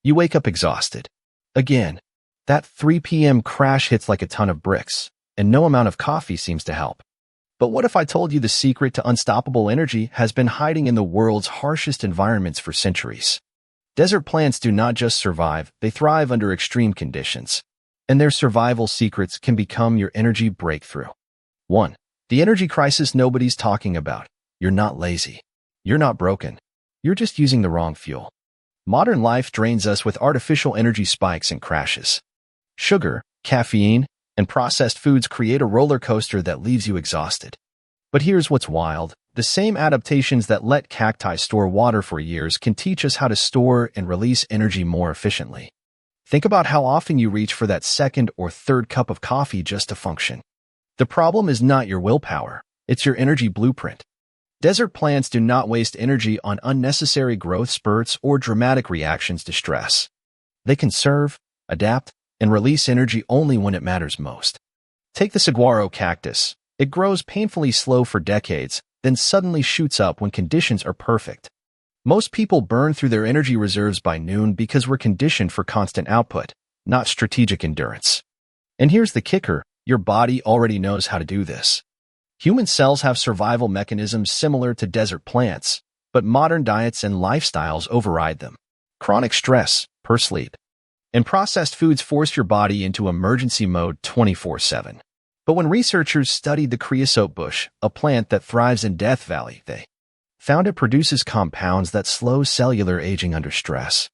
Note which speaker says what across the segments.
Speaker 1: You wake up exhausted. Again, that 3 p.m. crash hits like a ton of bricks, and no amount of coffee seems to help. But what if I told you the secret to unstoppable energy has been hiding in the world's harshest environments for centuries? Desert plants do not just survive, they thrive under extreme conditions. And their survival secrets can become your energy breakthrough. 1. The energy crisis nobody's talking about. You're not lazy. You're not broken. You're just using the wrong fuel. Modern life drains us with artificial energy spikes and crashes. Sugar, caffeine, and processed foods create a roller coaster that leaves you exhausted. But here's what's wild. The same adaptations that let cacti store water for years can teach us how to store and release energy more efficiently. Think about how often you reach for that second or third cup of coffee just to function. The problem is not your willpower, it's your energy blueprint. Desert plants do not waste energy on unnecessary growth spurts or dramatic reactions to stress. They conserve, adapt, and release energy only when it matters most. Take the saguaro cactus. It grows painfully slow for decades, then suddenly shoots up when conditions are perfect. Most people burn through their energy reserves by noon because we're conditioned for constant output, not strategic endurance. And here's the kicker, your body already knows how to do this. Human cells have survival mechanisms similar to desert plants, but modern diets and lifestyles override them. Chronic stress, poor sleep, and processed foods force your body into emergency mode 24/7. But when researchers studied the creosote bush, a plant that thrives in Death Valley, they found it produces compounds that slow cellular aging under stress.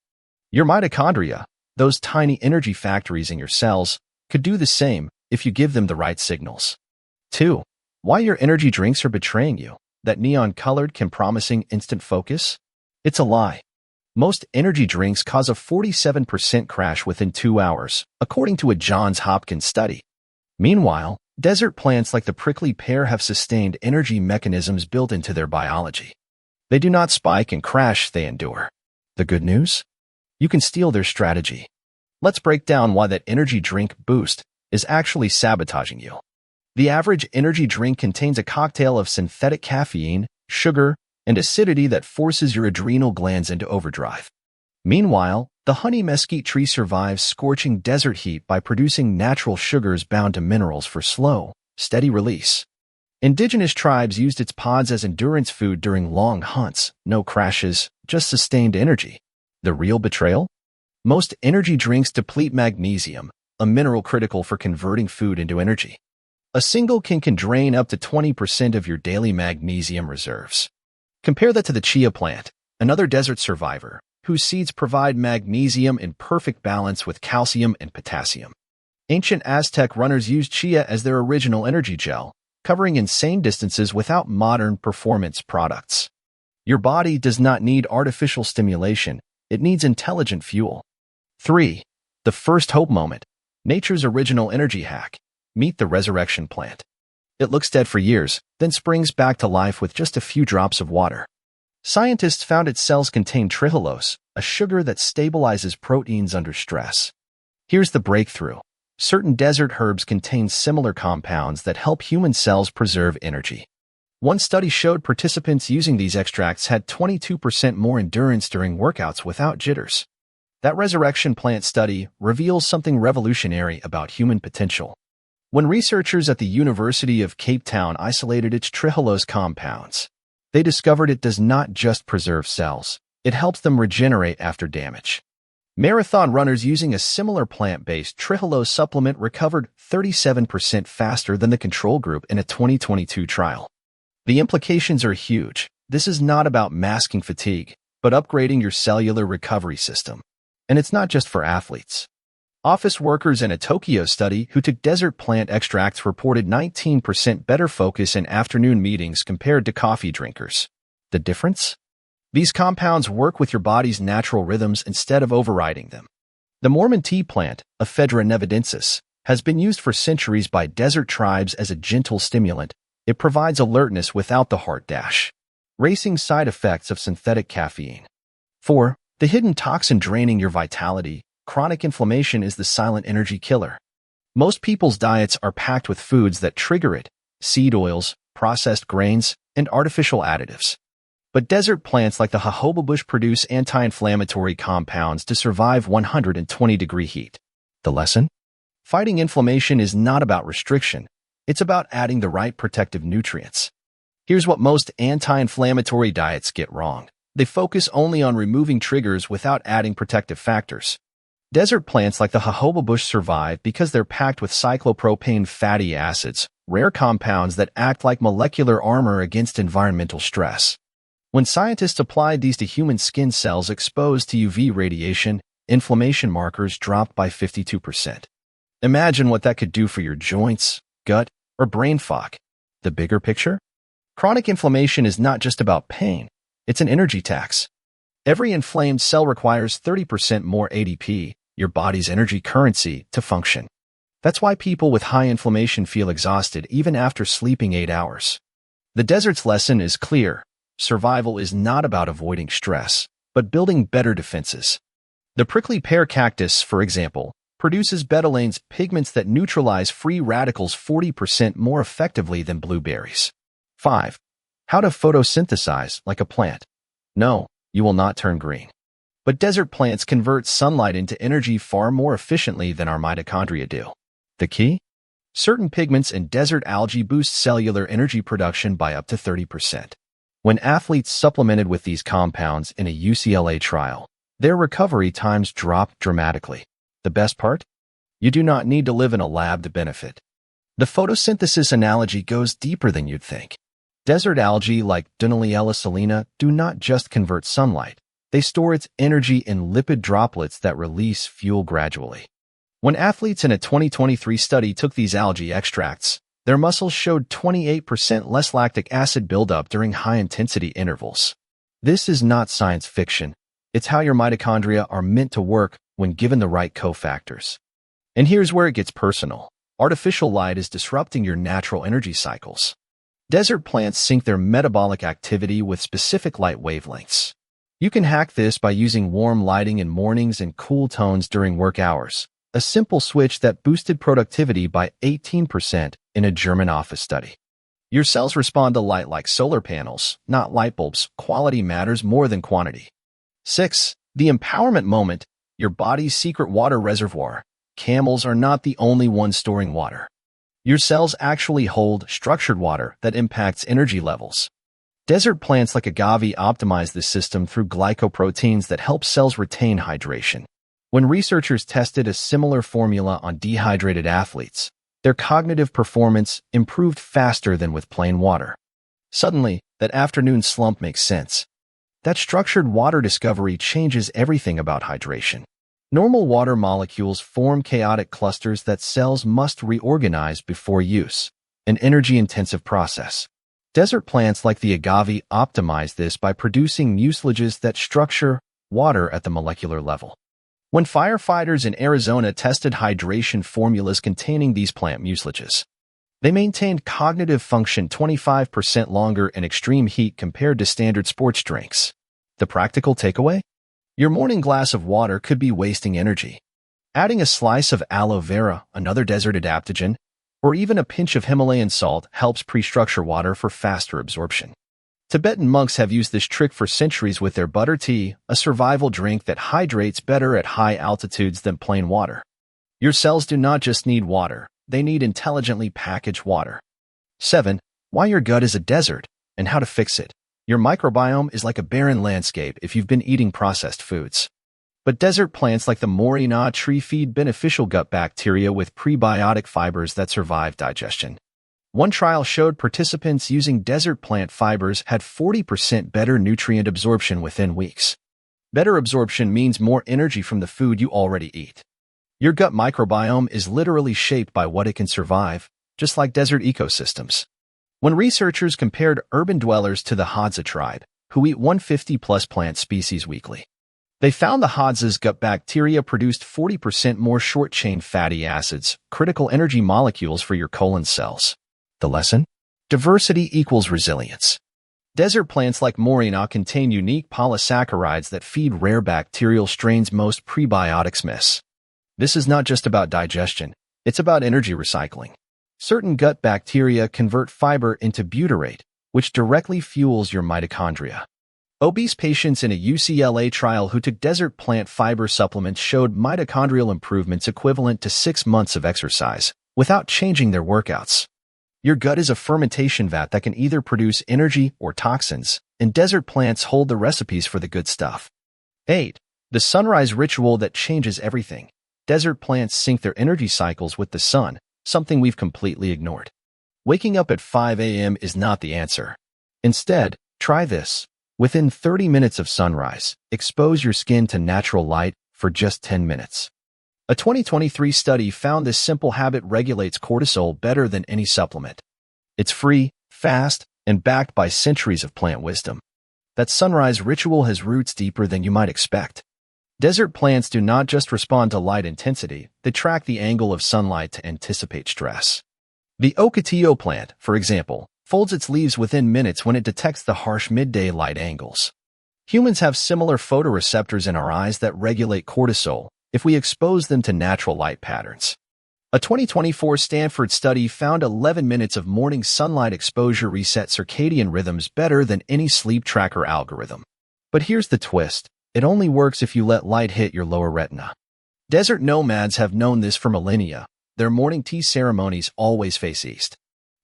Speaker 1: Your mitochondria, those tiny energy factories in your cells, could do the same if you give them the right signals. 2. Why your energy drinks are betraying you. That neon-colored can promising instant focus? It's a lie. Most energy drinks cause a 47% crash within 2 hours, according to a Johns Hopkins study. Meanwhile, desert plants like the prickly pear have sustained energy mechanisms built into their biology. They do not spike and crash, they endure. The good news? You can steal their strategy. Let's break down why that energy drink boost is actually sabotaging you. The average energy drink contains a cocktail of synthetic caffeine, sugar, and acidity that forces your adrenal glands into overdrive. Meanwhile, the honey mesquite tree survives scorching desert heat by producing natural sugars bound to minerals for slow, steady release. Indigenous tribes used its pods as endurance food during long hunts, no crashes, just sustained energy. The real betrayal? Most energy drinks deplete magnesium, a mineral critical for converting food into energy. A single can drain up to 20% of your daily magnesium reserves. Compare that to the chia plant, another desert survivor, whose seeds provide magnesium in perfect balance with calcium and potassium. Ancient Aztec runners used chia as their original energy gel, covering insane distances without modern performance products. Your body does not need artificial stimulation, it needs intelligent fuel. 3. The first hope moment. Nature's original energy hack. Meet the resurrection plant. It looks dead for years, then springs back to life with just a few drops of water. Scientists found its cells contain trehalose, a sugar that stabilizes proteins under stress. Here's the breakthrough. Certain desert herbs contain similar compounds that help human cells preserve energy. One study showed participants using these extracts had 22% more endurance during workouts without jitters. That resurrection plant study reveals something revolutionary about human potential. When researchers at the University of Cape Town isolated its trehalose compounds, they discovered it does not just preserve cells, it helps them regenerate after damage. Marathon runners using a similar plant-based trehalose supplement recovered 37% faster than the control group in a 2022 trial. The implications are huge. This is not about masking fatigue, but upgrading your cellular recovery system. And it's not just for athletes. Office workers in a Tokyo study who took desert plant extracts reported 19% better focus in afternoon meetings compared to coffee drinkers. The difference? These compounds work with your body's natural rhythms instead of overriding them. The Mormon tea plant, Ephedra nevadensis, has been used for centuries by desert tribes as a gentle stimulant. It provides alertness without the heart dash, racing side effects of synthetic caffeine. 4. The hidden toxin draining your vitality. Chronic inflammation is the silent energy killer. Most people's diets are packed with foods that trigger it: seed oils, processed grains, and artificial additives. But desert plants like the jojoba bush produce anti-inflammatory compounds to survive 120-degree heat. The lesson? Fighting inflammation is not about restriction. It's about adding the right protective nutrients. Here's what most anti-inflammatory diets get wrong. They focus only on removing triggers without adding protective factors. Desert plants like the jojoba bush survive because they're packed with cyclopropane fatty acids, rare compounds that act like molecular armor against environmental stress. When scientists applied these to human skin cells exposed to UV radiation, inflammation markers dropped by 52%. Imagine what that could do for your joints, gut, or brain fog. The bigger picture? Chronic inflammation is not just about pain. It's an energy tax. Every inflamed cell requires 30% more ADP, your body's energy currency, to function. That's why people with high inflammation feel exhausted even after sleeping 8 hours. The desert's lesson is clear. Survival is not about avoiding stress, but building better defenses. The prickly pear cactus, for example, produces betalains, pigments that neutralize free radicals 40% more effectively than blueberries. 5. How to photosynthesize like a plant. No, you will not turn green. But desert plants convert sunlight into energy far more efficiently than our mitochondria do. The key? Certain pigments in desert algae boost cellular energy production by up to 30%. When athletes supplemented with these compounds in a UCLA trial, their recovery times dropped dramatically. The best part? You do not need to live in a lab to benefit. The photosynthesis analogy goes deeper than you'd think. Desert algae like Dunaliella salina do not just convert sunlight. They store its energy in lipid droplets that release fuel gradually. When athletes in a 2023 study took these algae extracts, their muscles showed 28% less lactic acid buildup during high-intensity intervals. This is not science fiction. It's how your mitochondria are meant to work when given the right cofactors. And here's where it gets personal. Artificial light is disrupting your natural energy cycles. Desert plants sync their metabolic activity with specific light wavelengths. You can hack this by using warm lighting in mornings and cool tones during work hours, a simple switch that boosted productivity by 18% in a German office study. Your cells respond to light like solar panels, not light bulbs. Quality matters more than quantity. 6. The empowerment moment, your body's secret water reservoir. Camels are not the only ones storing water. Your cells actually hold structured water that impacts energy levels. Desert plants like agave optimize this system through glycoproteins that help cells retain hydration. When researchers tested a similar formula on dehydrated athletes, their cognitive performance improved faster than with plain water. Suddenly, that afternoon slump makes sense. That structured water discovery changes everything about hydration. Normal water molecules form chaotic clusters that cells must reorganize before use, an energy-intensive process. Desert plants like the agave optimize this by producing mucilages that structure water at the molecular level. When firefighters in Arizona tested hydration formulas containing these plant mucilages, they maintained cognitive function 25% longer in extreme heat compared to standard sports drinks. The practical takeaway? Your morning glass of water could be wasting energy. Adding a slice of aloe vera, another desert adaptogen, or even a pinch of Himalayan salt helps pre-structure water for faster absorption. Tibetan monks have used this trick for centuries with their butter tea, a survival drink that hydrates better at high altitudes than plain water. Your cells do not just need water, they need intelligently packaged water. 7. Why your gut is a desert, and how to fix it. Your microbiome is like a barren landscape if you've been eating processed foods. But desert plants like the Morina tree feed beneficial gut bacteria with prebiotic fibers that survive digestion. One trial showed participants using desert plant fibers had 40% better nutrient absorption within weeks. Better absorption means more energy from the food you already eat. Your gut microbiome is literally shaped by what it can survive, just like desert ecosystems. When researchers compared urban dwellers to the Hadza tribe, who eat 150-plus plant species weekly, they found the Hadza's gut bacteria produced 40% more short-chain fatty acids, critical energy molecules for your colon cells. The lesson? Diversity equals resilience. Desert plants like Morina contain unique polysaccharides that feed rare bacterial strains most prebiotics miss. This is not just about digestion, it's about energy recycling. Certain gut bacteria convert fiber into butyrate, which directly fuels your mitochondria. Obese patients in a UCLA trial who took desert plant fiber supplements showed mitochondrial improvements equivalent to 6 months of exercise without changing their workouts. Your gut is a fermentation vat that can either produce energy or toxins, and desert plants hold the recipes for the good stuff. 8. The sunrise ritual that changes everything. Desert plants sync their energy cycles with the sun, something we've completely ignored. Waking up at 5 a.m. is not the answer. Instead, try this. Within 30 minutes of sunrise, expose your skin to natural light for just 10 minutes. A 2023 study found this simple habit regulates cortisol better than any supplement. It's free, fast, and backed by centuries of plant wisdom. That sunrise ritual has roots deeper than you might expect. Desert plants do not just respond to light intensity, they track the angle of sunlight to anticipate stress. The ocotillo plant, for example, folds its leaves within minutes when it detects the harsh midday light angles. Humans have similar photoreceptors in our eyes that regulate cortisol if we expose them to natural light patterns. A 2024 Stanford study found 11 minutes of morning sunlight exposure reset circadian rhythms better than any sleep tracker algorithm. But here's the twist. It only works if you let light hit your lower retina. Desert nomads have known this for millennia. Their morning tea ceremonies always face east.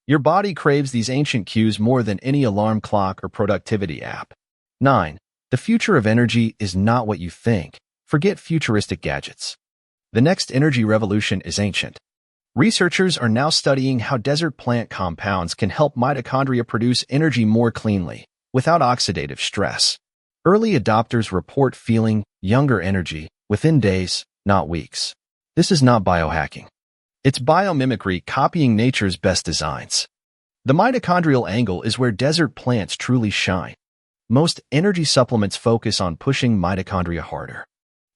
Speaker 1: Your body craves these ancient cues more than any alarm clock or productivity app. 9. The future of energy is not what you think. Forget futuristic gadgets. The next energy revolution is ancient. Researchers are now studying how desert plant compounds can help mitochondria produce energy more cleanly, without oxidative stress. Early adopters report feeling younger energy within days, not weeks. This is not biohacking. It's biomimicry copying nature's best designs. The mitochondrial angle is where desert plants truly shine. Most energy supplements focus on pushing mitochondria harder.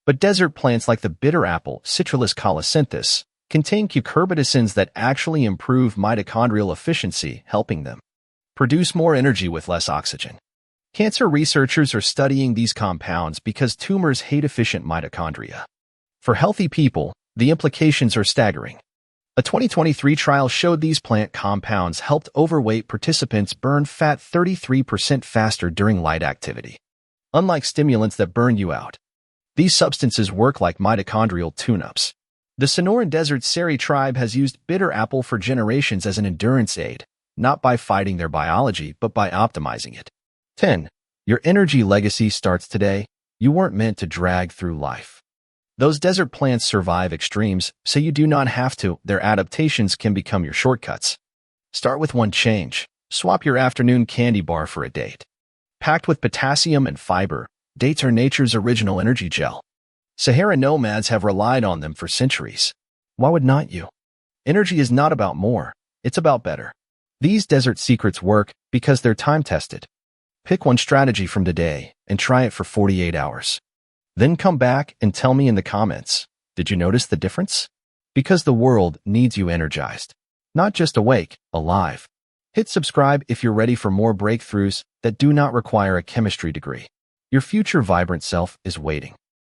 Speaker 1: But desert plants like the bitter apple, Citrullus colocynthus, contain cucurbitacins that actually improve mitochondrial efficiency, helping them produce more energy with less oxygen. Cancer researchers are studying these compounds because tumors hate efficient mitochondria. For healthy people, the implications are staggering. A 2023 trial showed these plant compounds helped overweight participants burn fat 33% faster during light activity. Unlike stimulants that burn you out, these substances work like mitochondrial tune-ups. The Sonoran Desert Seri tribe has used bitter apple for generations as an endurance aid, not by fighting their biology, but by optimizing it. 10. Your energy legacy starts today. You weren't meant to drag through life. Those desert plants survive extremes, so you do not have to. Their adaptations can become your shortcuts. Start with one change. Swap your afternoon candy bar for a date. Packed with potassium and fiber, dates are nature's original energy gel. Sahara nomads have relied on them for centuries. Why would not you? Energy is not about more, it's about better. These desert secrets work because they're time-tested. Pick one strategy from today and try it for 48 hours. Then come back and tell me in the comments, did you notice the difference? Because the world needs you energized, not just awake, alive. Hit subscribe if you're ready for more breakthroughs that do not require a chemistry degree. Your future vibrant self is waiting.